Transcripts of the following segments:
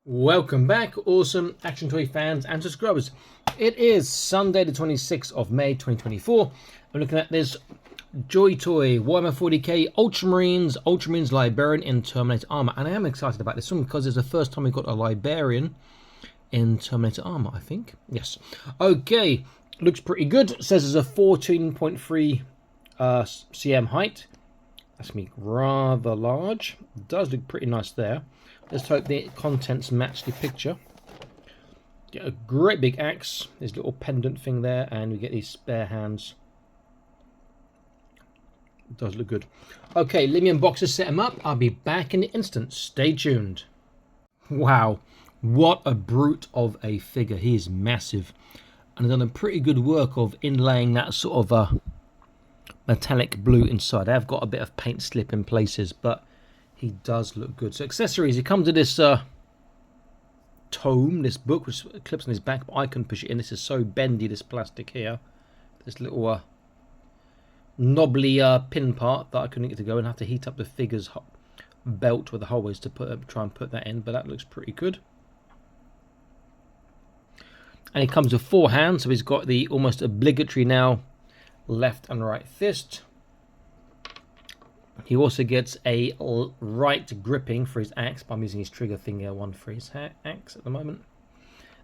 Welcome back, awesome action toy fans and subscribers. It is Sunday the 26th of May 2024. I'm looking at this JoyToy Warhammer 40k Ultramarines Librarian in Terminator Armour, and I am excited about this one because it's the first time we've got a Librarian in Terminator Armour, I think. Yes. Okay, looks pretty good. It says there's a 14.3 cm height. That's me rather large. It does look pretty nice there. Let's hope the contents match the picture. Get a great big axe, this little pendant thing there, and we get these spare hands. It does look good. Okay, let me unbox this, set him up. I'll be back in an instant. Stay tuned. Wow, what a brute of a figure. He is massive. And done a pretty good work of inlaying that sort of a metallic blue inside. I've got a bit of paint slip in places, but he does look good. So accessories, he comes to this tome, this book, which clips on his back, but I can push it in. This is so bendy, this plastic here. This little knobbly pin part that I couldn't get to go, and have to heat up the figure's belt with the hole is to try and put that in, but that looks pretty good. And he comes with 4 hands, so he's got the almost obligatory now left and right fist. He also gets a right gripping for his axe, but I'm using his trigger finger one for his axe at the moment.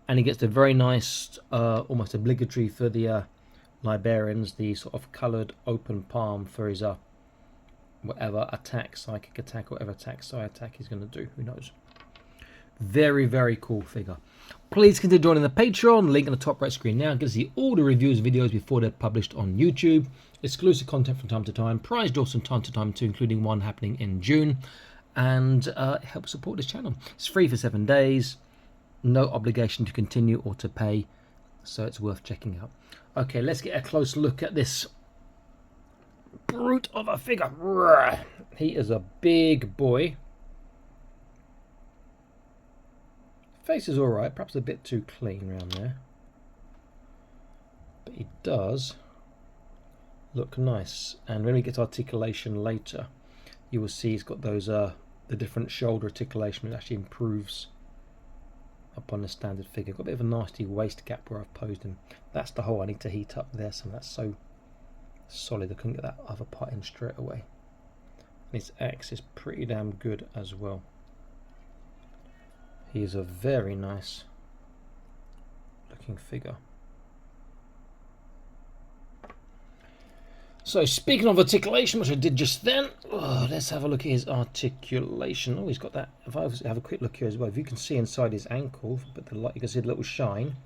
And he gets the very nice, almost obligatory for the Librarians, the sort of coloured open palm for his whatever attack, psychic attack, whatever attack, psi attack he's going to do, who knows. Very, very cool figure. Please consider joining the Patreon, link on the top right screen now. Get to see all the reviews videos before they're published on YouTube. Exclusive content from time to time, prize draws from time to time too, including one happening in June. And help support this channel. It's free for 7 days, no obligation to continue or to pay, so it's worth checking out. Okay, let's get a close look at this brute of a figure. He is a big boy. Face is alright, perhaps a bit too clean around there, but he does look nice. And when we get to articulation later, you will see he's got those the different shoulder articulation, which actually improves upon the standard figure. Got a bit of a nasty waist gap where I've posed him. That's the hole I need to heat up there, so that's so solid I couldn't get that other part in straight away. And his axe is pretty damn good as well. He is a very nice looking figure. So speaking of articulation, which I did just then, let's have a look at his articulation. Oh, he's got that. If I have a quick look here as well, if you can see inside his ankle, but the light, you can see the little shine.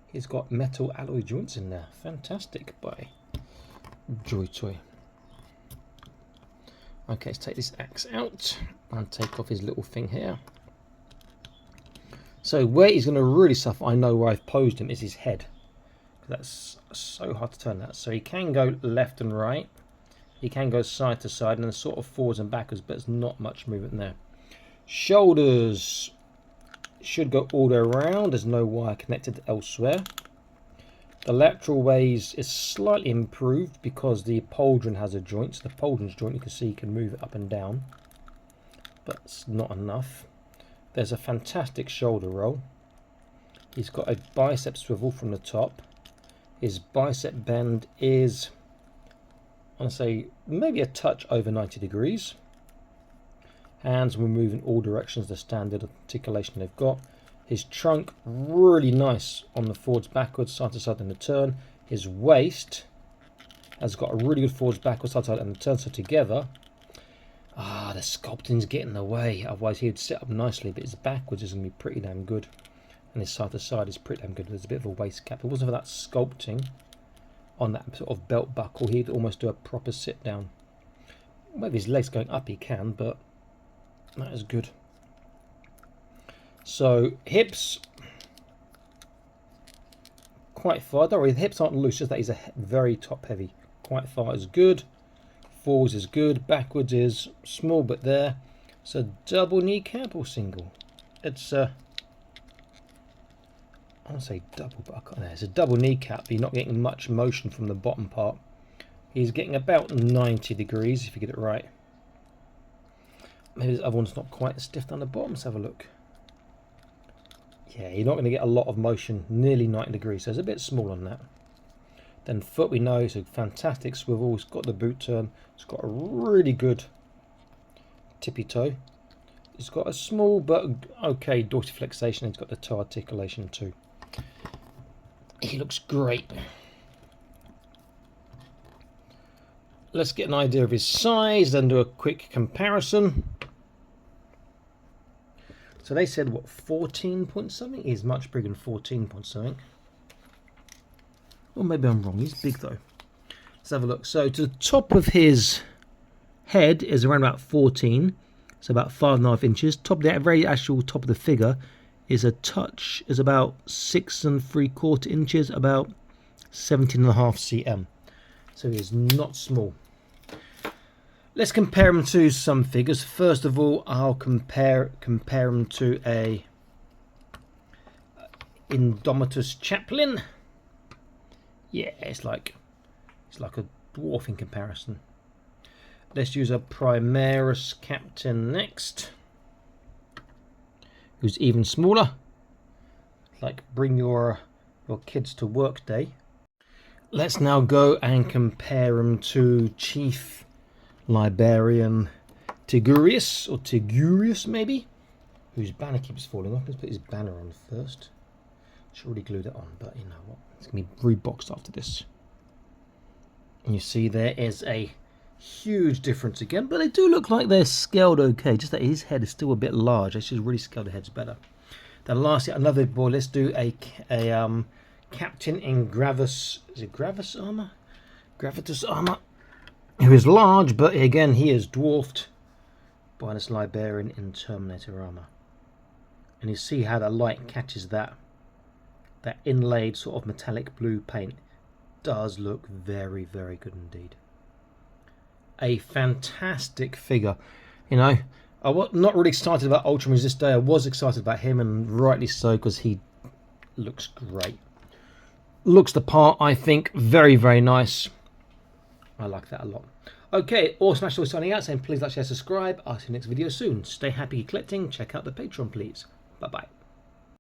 He's got metal alloy joints in there. Fantastic by JoyToy. Okay, let's take this axe out and take off his little thing here. So where he's going to really suffer, I know where I've posed him, is his head. That's so hard to turn that. So he can go left and right. He can go side to side and then sort of forwards and backwards, but there's not much movement there. Shoulders should go all the way around. There's no wire connected elsewhere. The lateral ways is slightly improved because the pauldron has a joint. So the pauldron's joint, you can see, you can move it up and down, but it's not enough. There's a fantastic shoulder roll. He's got a bicep swivel from the top. His bicep bend is, I want to say, maybe a touch over 90 degrees. Hands will move in all directions, the standard articulation they've got. His trunk, really nice on the forwards, backwards, side to side and the turn. His waist has got a really good forwards, backwards, side to side and the turn, so together. The sculpting's getting in the way, otherwise he'd sit up nicely, but his backwards is going to be pretty damn good. And his side to side is pretty damn good. There's a bit of a waist cap. If it wasn't for that sculpting on that sort of belt buckle, he'd almost do a proper sit down. Maybe his legs going up he can, but that is good. So hips, quite far. Don't worry, the hips aren't loose, just that he's a very top heavy. Quite far is good. Forwards is good. Backwards is small but there. So double kneecap or single? It's I want to say double, but I can't. It's a double kneecap, but you're not getting much motion from the bottom part. He's getting about 90 degrees if you get it right. Maybe this other one's not quite as stiff down the bottom. Let's have a look. Yeah, you're not going to get a lot of motion, nearly 90 degrees, so it's a bit small on that. Then foot, we know it's a fantastic swivel. It's got the boot turn. It's got a really good tippy toe. It's got a small but okay dorsiflexation. It's got the toe articulation too. He looks great. Let's get an idea of his size, then do a quick comparison. So they said, what, 14 point something? He's much bigger than 14 point something. Or maybe I'm wrong. He's big though. Let's have a look. So to the top of his head is around about 14. So about 5.5 inches. Top of the very actual top of the figure is about 6 3/4 inches, about 17.5 cm. So he is not small. Let's compare him to some figures. First of all, I'll compare him to a Indomitus Chaplain. Yeah, it's like a dwarf in comparison. Let's use a Primaris Captain next, who's even smaller. Like bring your kids to work day. Let's now go and compare him to Chief Librarian Tigurius, or Tigurius maybe, whose banner keeps falling off. Let's put his banner on first. Should already glue that on, but you know what? It's going to be reboxed after this. And you see there is a huge difference again, but they do look like they're scaled okay. Just that his head is still a bit large. They should really scale the heads better. Then lastly, another boy. Let's do a Captain in Gravis. Is it Gravis armor? Gravitus armor. Who is large, but again he is dwarfed by this Librarian in Terminator Armour. And you see how the light catches that inlaid sort of metallic blue paint. Does look very, very good indeed. A fantastic figure. You know, I was not really excited about Ultramarines this day. I was excited about him, and rightly so, because he looks great. Looks the part, I think. Very, very nice. I like that a lot. Okay, Awesome Ash signing out, saying please like, share, subscribe. I'll see you next video soon. Stay happy collecting. Check out the Patreon, please. Bye-bye.